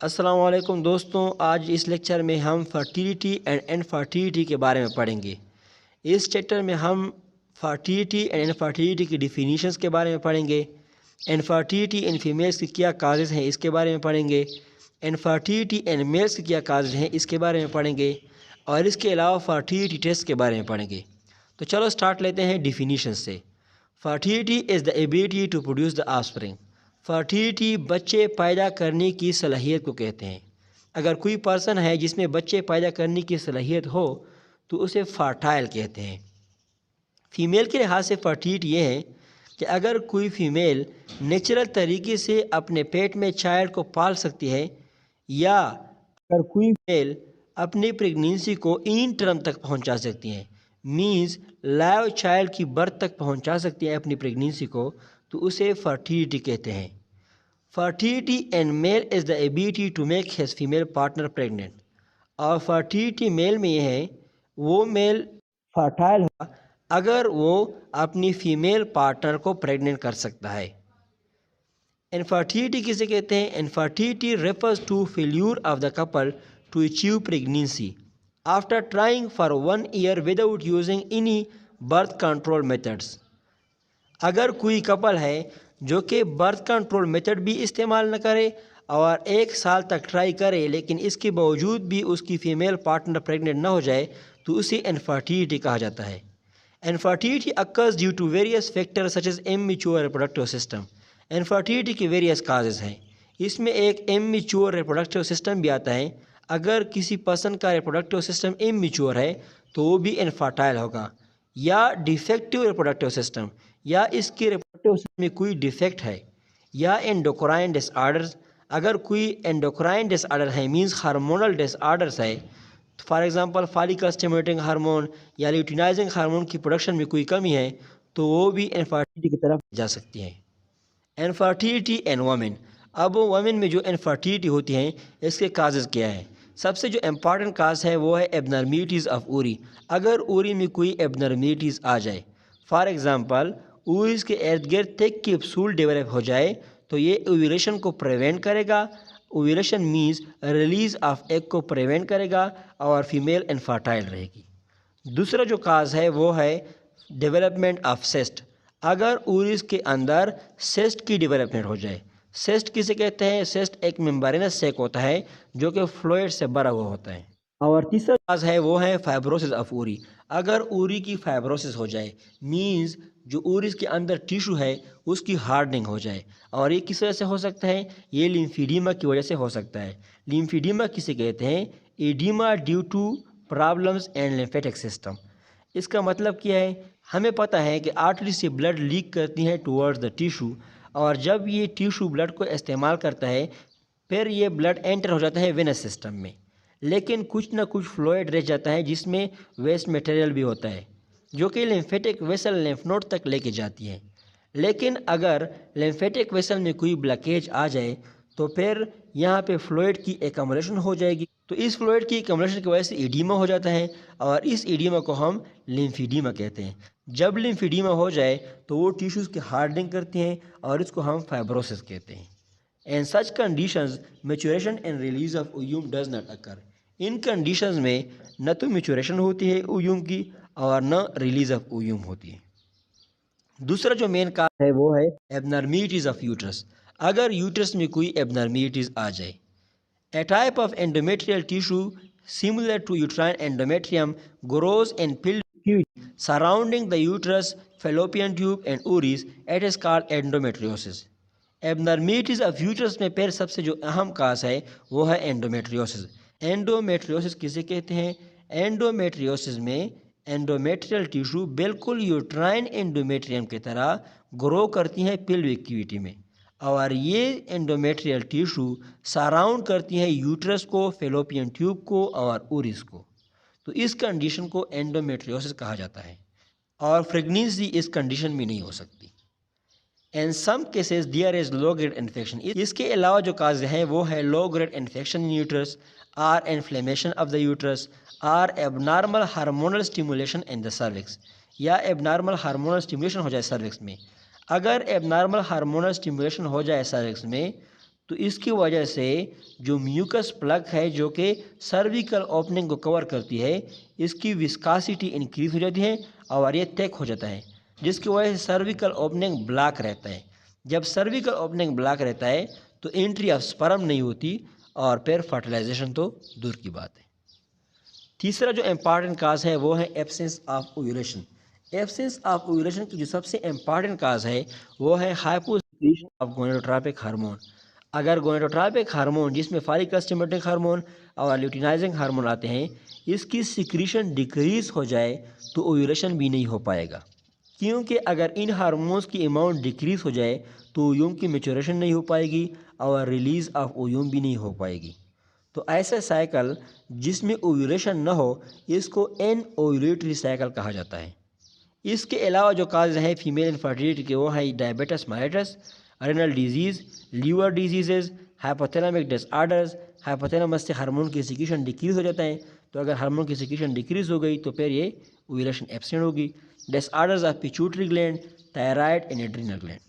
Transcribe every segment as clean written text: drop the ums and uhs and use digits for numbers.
अस्सलाम वालेकुम दोस्तों, आज इस लेक्चर में हम फर्टिलिटी एंड इनफर्टिलिटी के बारे में पढ़ेंगे। इस चैप्टर में हम फर्टिलिटी एंड इनफर्टिलिटी की डिफिनीशंस के बारे में पढ़ेंगे। इनफर्टिलिटी इन फीमेल्स की क्या काजेज़ हैं इसके बारे में पढ़ेंगे। इनफर्टिलिटी इन मेल्स की क्या काजेज़ हैं इसके बारे में पढ़ेंगे और इसके अलावा फर्टिलिटी टेस्ट के बारे में पढ़ेंगे। तो चलो स्टार्ट लेते हैं डिफिनीशन से। Fertility is the ability to produce the offspring. Fertility बच्चे पैदा करने की सलाहियत को कहते हैं। अगर कोई पर्सन है जिसमें बच्चे पैदा करने की सलाहियत हो तो उसे फर्टाइल कहते हैं। फ़ीमेल के लिहाज से फर्टिलिटी ये है कि अगर कोई फ़ीमेल नेचुरल तरीके से अपने पेट में चाइल्ड को पाल सकती है या अगर कोई मेल अपनी प्रेगनेंसी को इन टर्म तक पहुंचा सकती हैं, मींस लाइव चाइल्ड की बर्थ तक पहुंचा सकती है अपनी प्रेगनेंसी को, तो उसे फर्टिलिटी कहते हैं। Fertility in male is the ability to make his female partner pregnant. और फर्टिलिटी मेल में यह है वो मेल फर्टाइल होगा अगर वो अपनी फीमेल पार्टनर को प्रेग्नेंट कर सकता है। इनफर्टिलिटी किसे कहते हैं? Infertility refers to failure of the couple to achieve pregnancy after trying for 1 year without using any birth control methods. अगर कोई कपल है जो कि बर्थ कंट्रोल मेथड भी इस्तेमाल न करे और 1 साल तक ट्राई करे लेकिन इसके बावजूद भी उसकी फ़ीमेल पार्टनर प्रेग्नेंट ना हो जाए तो उसे इनफर्टिलिटी कहा जाता है। Infertility occurs due to various factors such as immature reproductive system. Infertility के वेरियस काजेज़ हैं, इसमें एक इमैच्योर रिप्रोडक्टिव सिस्टम भी आता है। अगर किसी पर्सन का रिप्रोडक्टिव सिस्टम इमैच्योर है तो वो भी इनफर्टाइल होगा, या डिफेक्टिव रिप्रोडक्टिव सिस्टम, या इसके रिप्रोडक्टिव सिस्टम में कोई डिफेक्ट है, या एंडोक्राइन डिसऑर्डर्स। अगर कोई एंडोक्राइन डिसऑर्डर है मींस हार्मोनल डिसऑर्डर्स है, for example follicle stimulating hormone या ल्यूटिनाइजिंग हार्मोन की प्रोडक्शन में कोई कमी है तो वो भी इनफर्टिलिटी की तरफ जा सकती है। इनफर्टिलिटी इन वमेन। अब वमेन में जो इनफर्टिलिटी होती है इसके काजेज़ क्या हैं? सबसे जो इम्पॉर्टेंट काज है वो है एबनॉर्मलिटीज़ ऑफ ओरी। अगर ओरी में कोई एबनॉर्मलिटीज़ आ जाए, फॉर एग्ज़ाम्पल ओरीज के इर्द गिर्द थिक कैप्सूल डेवलप हो जाए तो ये ओव्यूलेशन को प्रिवेंट करेगा। Ovulation means release of egg को प्रिवेंट करेगा और फीमेल इनफर्टाइल रहेगी। दूसरा जो काज है वो है डेवलपमेंट ऑफ सिस्ट। अगर ओरिस के अंदर सिस्ट की डेवलपमेंट हो जाए। सिस्ट किसे कहते हैं? सिस्ट एक मेम्ब्रेनस सैक होता है जो कि फ्लूइड से भरा हुआ होता है। और तीसरा काज है वो है फाइब्रोसिस ऑफ ओरी। अगर ओरी की फाइब्रोसिस हो जाए मींस जो ओरिस के अंदर टिश्यू है उसकी हार्डनिंग हो जाए, और ये किस वजह से हो सकता है? ये लिम्फीडीमा की वजह से हो सकता है। लिम्फीडीमा किसे कहते हैं? Oedema due to problems and lymphatic system. इसका मतलब क्या है? हमें पता है कि आर्टरी से ब्लड लीक करती है टुवर्ड्स द टिश्यू, और जब ये टिश्यू ब्लड को इस्तेमाल करता है फिर ये ब्लड एंटर हो जाता है वेनस सिस्टम में, लेकिन कुछ ना कुछ फ्लूइड रह जाता है जिसमें वेस्ट मटेरियल भी होता है जो कि लिम्फेटिक वेसल लिम्फ नोड तक लेके जाती है। लेकिन अगर लिम्फेटिक वेसल में कोई ब्लॉकेज आ जाए तो फिर यहाँ पे फ्लूइड की एकम्युलेशन हो जाएगी, तो इस फ्लूइड की एकम्युलेशन की वजह से एडीमा हो जाता है और इस एडीमा को हम लिम्फीडीमा कहते हैं। जब लिम्फीडीमा हो जाए तो वो टिश्यूज़ की हार्डनिंग करती हैं और इसको हम फाइब्रोसिस कहते हैं। In such conditions, maturation and release of ovum does not occur. In conditions में न तो मैच्योरेशन होती है ओव्यूम की और न रिलीज ऑफ ओव्यूम होती है। दूसरा जो मेन कारण है वो है एबनॉर्मलिटीज़ ऑफ यूट्रस। अगर यूट्रस में कोई एबनॉर्मलिटीज़ आ जाए, a type of endometrial tissue similar to uterine endometrium grows in pelvic cavity surrounding the uterus, fallopian tube and ovaries. It is called endometriosis. Abnormalities of uterus में फिर सबसे जो अहम काज है वो है एंडोमेट्रियोसिस। एंडोमेट्रियोसिस किसे कहते हैं? एंडोमेट्रियोसिस में एंडोमेट्रियल टिश्यू बिल्कुल यूट्राइन एंडोमेट्रियम की तरह ग्रो करती हैं पेल्विक कैविटी में, और ये एंडोमेट्रियल टिश्यू सराउंड करती हैं यूट्रस को, फेलोपियन ट्यूब को और ओरिस को। तो इस कंडीशन को एंडोमेट्रियोसिस कहा जाता है और प्रेगनेंसी इस कंडीशन में नहीं हो सकती। In some cases there is low grade infection. इसके अलावा जो काज हैं वो है low grade infection in uterus, or inflammation of the uterus, or abnormal hormonal stimulation in the cervix, या एबनॉर्मल हार्मोनल स्टिमुलेशन हो जाए सर्विक्स में। अगर एबनॉर्मल हार्मोनल स्टिमुलेशन हो जाए सर्विक्स में तो इसकी वजह से जो म्यूकस प्लग है जो कि सर्विकल ओपनिंग को कवर करती है, इसकी विस्कासिटी इंक्रीज हो जाती है और ये थिक हो जाता है, जिसकी वजह से सर्विकल ओपनिंग ब्लॉक रहता है। जब सर्विकल ओपनिंग ब्लॉक रहता है तो एंट्री ऑफ स्पर्म नहीं होती और फिर फर्टिलाइजेशन तो दूर की बात है। तीसरा जो इम्पॉर्टेंट काज है वो है absence of ovulation. Absence of ovulation की जो सबसे इम्पॉर्टेंट काज है वो है हाइपोसेक्रीशन ऑफ गोनेडोट्रोपिक हार्मोन। अगर गोनेडोट्रोपिक हार्मोन जिसमें फॉलिकल स्टिमुलेटिंग हार्मोन और ल्यूटिनाइजिंग हार्मोन आते हैं, इसकी सिक्रीशन डिक्रीज हो जाए तो ओव्यूलेशन भी नहीं हो पाएगा, क्योंकि अगर इन हार्मोन्स की अमाउंट डिक्रीज हो जाए तो ओव्यूम की मैच्योरेशन नहीं हो पाएगी और रिलीज ऑफ ओव्यूम भी नहीं हो पाएगी। तो ऐसा साइकिल जिसमें ओव्यूलेशन न हो, इसको एन ओव्यूलेटरी साइकिल कहा जाता है। इसके अलावा जो काज है फीमेल इनफर्टिलिटी के वो है diabetes mellitus, renal disease, liver disease, hypothalamic disorders. Hypothalamus से हार्मोन की सिक्रीशन डिक्रीज हो जाता है, तो अगर हार्मोन की सिक्रीशन डिक्रीज हो गई तो फिर ये ओव्यूलेशन एब्सेंट होगी। Disorders of pituitary gland, thyroid and adrenal gland.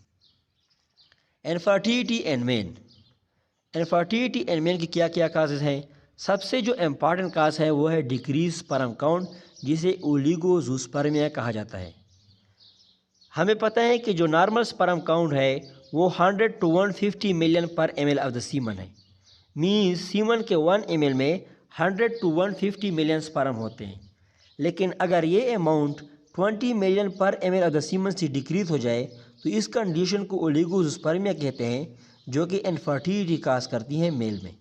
Infertility and main. Infertility and main की क्या क्या काजेज़ हैं? सबसे जो इम्पॉर्टेंट काज है वो है डिक्रीज स्पर्म काउंट, जिसे ओलिगोजूस्पर्मिया कहा जाता है। हमें पता है कि जो नॉर्मल स्पर्म काउंट है वो 100 to 150 मिलियन पर ml ऑफ द सीमन है। मीन्स सीमन के 1 ml में 100 to 150 मिलियन स्पर्म होते हैं। लेकिन अगर ये अमाउंट 20 मिलियन पर ml ऑफ द सीमन से डिक्रीज हो जाए तो इस कंडीशन को ओलिगोजूस्पर्मिया कहते हैं, जो कि इनफर्टिलिटी काज करती है मेल में।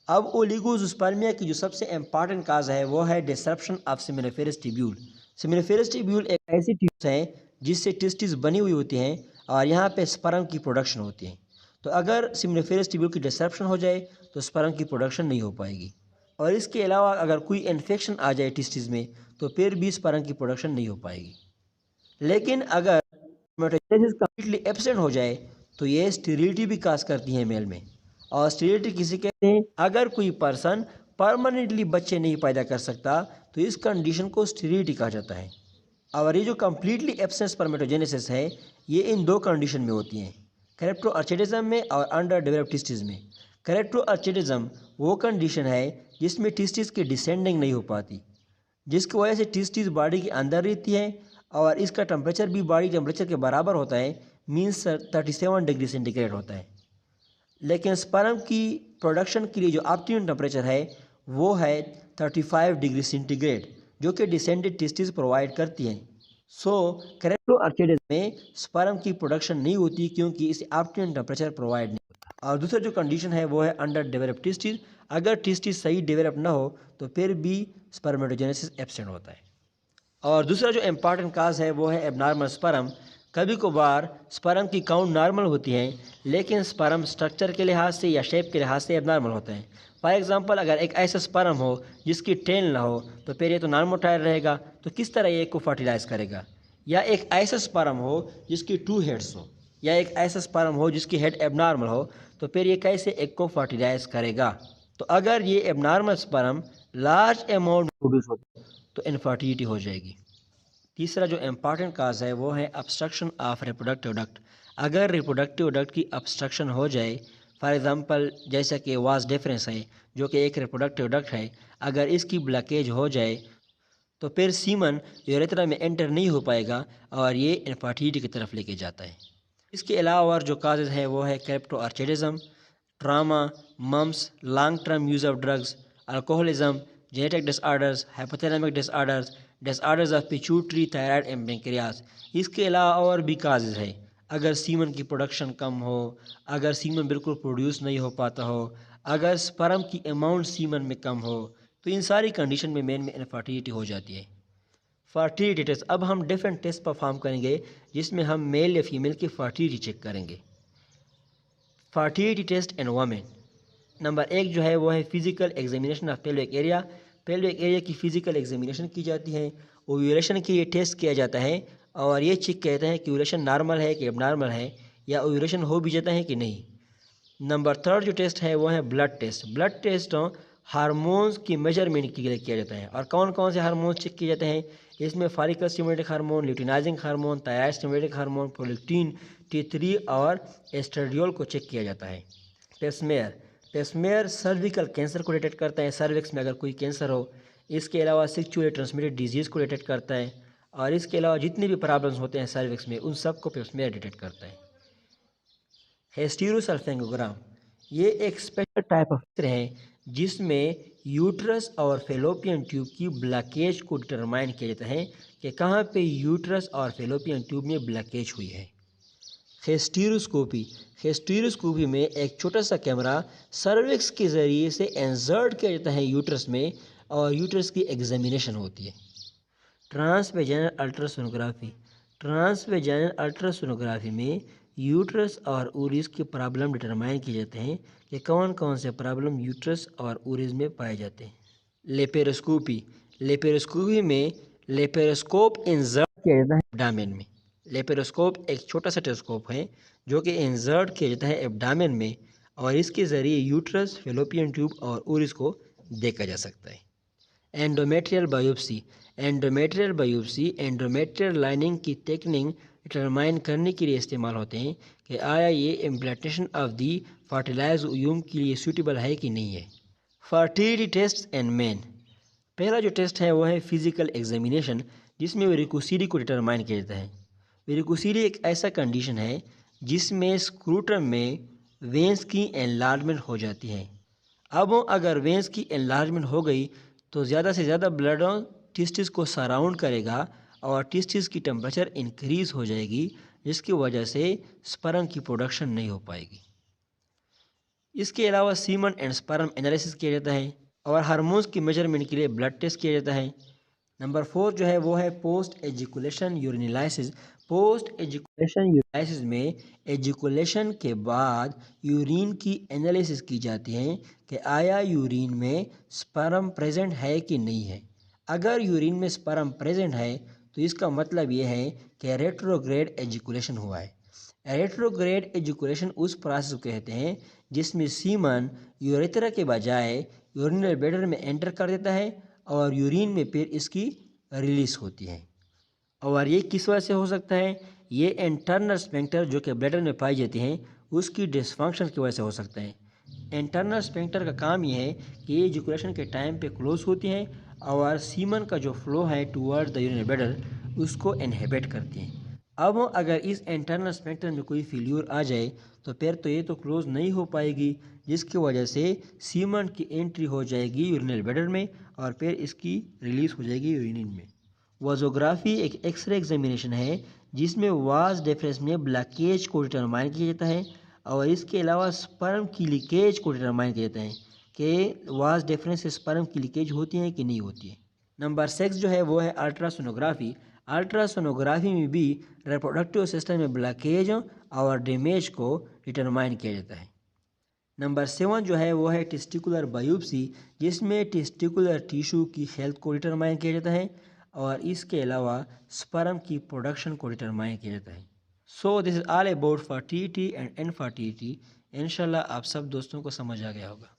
अब ओलिगोजूस्पर्मिया की जो सबसे इम्पॉर्टेंट काज है वो है disruption of seminiferous tubule. Seminiferous tubule एक ऐसी ट्यूब्स है जिससे टेस्टिस बनी हुई होती हैं और यहाँ पे स्पर्म की प्रोडक्शन होती है। तो अगर सेमिनिफेरस ट्यूब्यूल की डिसरप्शन हो जाए तो स्पर्म की प्रोडक्शन नहीं हो पाएगी, और इसके अलावा अगर कोई इन्फेक्शन आ जाए टेस्टिस में तो फिर भी स्पर्म की प्रोडक्शन नहीं हो पाएगी। लेकिन अगर स्पर्मेटोजेनेसिस कम्प्लीटली एब्सेंट हो जाए तो ये स्टेरिलिटी भी काज करती है मेल में। और स्टेरिलिटी किसे कहते हैं? अगर कोई पर्सन परमानेंटली बच्चे नहीं पैदा कर सकता तो इस कंडीशन को स्टेरिलिटी कहा जाता है। और ये जो कम्प्लीटली एब्सेंट स्पर्मेटोजेनेसिस है ये इन दो कंडीशन में होती हैं, कैरेक्टरोआर्चिडिज्म में और अंडर डेवलप्ड टेस्टिस में। कैरेक्टरोआर्चिडिज्म वो कंडीशन है जिसमें टेस्टिस की डिसेंडिंग नहीं हो पाती, जिसकी वजह से टेस्टिस बॉडी के अंदर रहती है और इसका टेम्परेचर भी बॉडी टेम्परेचर के बराबर होता है, मीन्स 37 डिग्री सेंटीग्रेड होता है। लेकिन स्पर्म की प्रोडक्शन के लिए जो ऑप्टिमम टेम्परेचर है वो है 35 डिग्री सेंटीग्रेड, जो कि डिसेंडेड टेस्टिस प्रोवाइड करती हैं। सो कैरेक्टरोआर्चिडिज्म में स्पर्म की प्रोडक्शन नहीं होती क्योंकि इसे ऑप्टिमम टेम्परेचर प्रोवाइड नहीं होता। और दूसरा जो कंडीशन है वो है अंडर डेवलप्ड टेस्टिस। अगर टेस्टिस सही डेवलप ना हो तो फिर भी स्पर्मेटोजेनेसिस एब्सेंट होता है। और दूसरा जो इम्पॉर्टेंट काज है वो है एबनॉर्मल स्पर्म। कभी कभार स्पर्म की काउंट नॉर्मल होती है लेकिन स्पर्म स्ट्रक्चर के लिहाज से या शेप के लिहाज से एबनॉर्मल होते हैं। फॉर एग्जांपल अगर एक ऐसा स्पर्म हो जिसकी टेल ना हो तो फिर ये तो नॉन मोटाइल रहेगा, तो किस तरह ये को फर्टिलाइज करेगा? या एक ऐसा स्पर्म हो जिसकी 2 हेड्स हो, या एक ऐसा स्पर्म हो जिसकी हेड एबनॉर्मल हो, तो फिर ये कैसे एक को फर्टिलाइज करेगा? तो अगर ये abnormal sperm large amount produce होता है तो इनफर्टिलिटी हो जाएगी। तीसरा जो इम्पॉर्टेंट काज है वो है ऑब्स्ट्रक्शन ऑफ रिप्रोडक्टिव डक्ट। अगर रिप्रोडक्टिव डक्ट की ऑब्स्ट्रक्शन हो जाए, फॉर एग्जांपल जैसा कि वास डिफरेंस है जो कि एक रिप्रोडक्टिव डक्ट है, अगर इसकी ब्लॉकेज हो जाए तो फिर सीमन यूरेथ्रा में एंटर नहीं हो पाएगा और ये इनफर्टिलिटी की तरफ लेके जाता है। इसके अलावा और जो काजेज़ है वो है cryptorchidism, trauma, mumps, long term use of drugs, alcoholism, genetic disorders, hypothalamic disorders, disorders of pituitary, thyroid and pancreas. इसके अलावा और भी काजेज़ है, अगर सीमन की प्रोडक्शन कम हो, अगर सीमन बिल्कुल प्रोड्यूस नहीं हो पाता हो, अगर स्पर्म की अमाउंट सीमन में कम हो, तो इन सारी कंडीशन में मेन में इनफर्टिलिटी हो जाती है। फर्टिलिटी टेस्ट, अब हम डिफरेंट टेस्ट परफॉर्म करेंगे जिसमें हम मेल या फीमेल की फर्टिलिटी चेक करेंगे। Fertility test in women. Number 1 जो है वो है physical examination of pelvic area. Pelvic area की फिजिकल एग्जामिनेशन की जाती है। ओव्यूलेशन के लिए टेस्ट किया जाता है और ये चेक कहते हैं कि ओव्यूलेशन नॉर्मल है कि एबनॉर्मल है, या ओव्यूलेशन हो भी जाता है कि नहीं। नंबर 3 जो टेस्ट है वो है blood test. Blood test hormones की मेजरमेंट के लिए किया जाता है। और कौन कौन से हार्मोन्स चेक किए जाते हैं? इसमें follicle stimulating hormone, luteinizing hormone, thyroid stimulating hormone, prolactin, T3 और एस्ट्रेडियोल को चेक किया जाता है। पेस्मेयर, पेस्मेयर सर्विकल कैंसर को डिटेक्ट करता है, सर्विक्स में अगर कोई कैंसर हो। इसके अलावा सेक्चुअली ट्रांसमिटेड डिजीज़ को डिटेक्ट करता है, और इसके अलावा जितने भी प्रॉब्लम्स होते हैं सर्विक्स में उन सब को पेस्मेयर डिटेक्ट करता है। हेस्टीरोसल्फिंगोग्राम, ये एक स्पेशल टाइप ऑफ है जिसमें यूट्रस और फेलोपियन ट्यूब की ब्लॉकेज को डिटरमाइन किया जाता है कि कहाँ पे यूट्रस और फेलोपियन ट्यूब में ब्लॉकेज हुई है। हेस्टीरोस्कोपी, हेस्टीरोस्कोपी में एक छोटा सा कैमरा सर्विक्स के ज़रिए से इंसर्ट किया जाता है यूट्रस में, और यूट्रस की एग्जामिनेशन होती है। ट्रांसवेजाइनल अल्ट्रासोनोग्राफी, ट्रांसवेजाइनल अल्ट्रासोनोग्राफी में यूट्रस और ऊरिस के प्रॉब्लम डिटरमाइन किए जाते हैं कि कौन कौन से प्रॉब्लम यूट्रस और ऊरिस में पाए जाते हैं। लेपेरोस्कोपी, लेपेरोस्कोपी में लेपेरोस्कोप इंसर्ट किया जाता है एब्डामेन में। लेपेरोस्कोप एक छोटा सा टेलीस्कोप है जो कि इंसर्ट किया जाता है एब्डामेन में, और इसके ज़रिए यूट्रस, फेलोपियन ट्यूब और ऊरिस को देखा जा सकता है। Endometrial biopsy, endometrial biopsy endometrial lining की टेक्निक डिटरमाइन करने के लिए इस्तेमाल होते हैं कि आया ये implantation of the fertilise ovum के लिए सूटेबल है कि नहीं है। फर्टिलिटी टेस्ट एंड मेन, पहला जो टेस्ट है वो है फिजिकल एग्जामिनेशन, जिसमें वेरिकोसिटी को डिटरमाइन किया जाता है। वेरिकोसिटी एक ऐसा कंडीशन है जिसमें स्क्रूटम में वेंस की एनलार्जमेंट हो जाती है। अब अगर वेंस की एनलार्जमेंट हो गई तो ज़्यादा से ज़्यादा ब्लड टिस्टिस को सराउंड करेगा और टिस्टिस की टेम्परेचर इंक्रीज़ हो जाएगी, जिसकी वजह से स्पर्म की प्रोडक्शन नहीं हो पाएगी। इसके अलावा सीमन एंड स्पर्म एनालिसिस किया जाता है, और हार्मोन्स की मेजरमेंट के लिए ब्लड टेस्ट किया जाता है। नंबर 4 जो है वो है पोस्ट एजिकुलेशन यूरिनालिसिस। पोस्ट एजिकुलेशन यूरिनालिसिस में एजिकुलेशन के बाद यूरिन की एनालिसिस की जाती है कि आया यूरिन में स्पर्म प्रेजेंट है कि नहीं है। अगर यूरिन में स्पर्म प्रेजेंट है तो इसका मतलब ये है कि रेट्रोग्रेड एजिकुलेशन हुआ है। रेट्रोग्रेड एजिकुलेशन उस प्रोसेस को कहते हैं जिसमें सीमन यूरेथ्रा के बजाय यूरिनल ब्लैडर में एंटर कर देता है और यूरिन में फिर इसकी रिलीज होती है। और ये किस वजह से हो सकता है? ये इंटरनल स्फिंक्टर जो कि ब्लैडर में पाई जाती हैं उसकी डिसफंक्शन की वजह से हो सकता है। इंटरनल स्फिंक्टर का काम ये है कि ये इजैकुलेशन के टाइम पे क्लोज होती हैं और सीमन का जो फ्लो है टुवर्ड द यूरिनरी ब्लैडर उसको इनहिबिट करती हैं। अब अगर इस इंटरनल स्फिंक्टर में कोई फेल्यूर आ जाए तो फिर तो ये तो क्लोज नहीं हो पाएगी, जिसकी वजह से सीमन की एंट्री हो जाएगी यूरिनरी ब्लैडर में और फिर इसकी रिलीज हो जाएगी यूरिन में। वाजोग्राफी एक एक्सरे एग्जामिनेशन है जिसमें वाज डिफरेंस में ब्लॉकेज को डिटरमाइन किया जाता है और इसके अलावा स्पर्म की लीकेज को डिटरमाइन किया जाता है कि वाज डिफरेंस से स्पर्म की लीकेज होती है कि नहीं होती है। नंबर 6 जो है वो है अल्ट्रासोनोग्राफी। अल्ट्रासोनोग्राफी में भी रिप्रोडक्टिव सिस्टम में ब्लॉकेज और डैमेज को डिटरमाइन किया जाता है। नंबर 7 जो है वो है टेस्टिकुलर बायोप्सी, जिसमें टेस्टिकुलर टिश्यू की हेल्थ को डिटरमाइन किया जाता है और इसके अलावा स्पर्म की प्रोडक्शन को डिटरमाइन किया जाता है। So this is all about fertility and infertility. इंशाल्लाह आप सब दोस्तों को समझ आ गया होगा।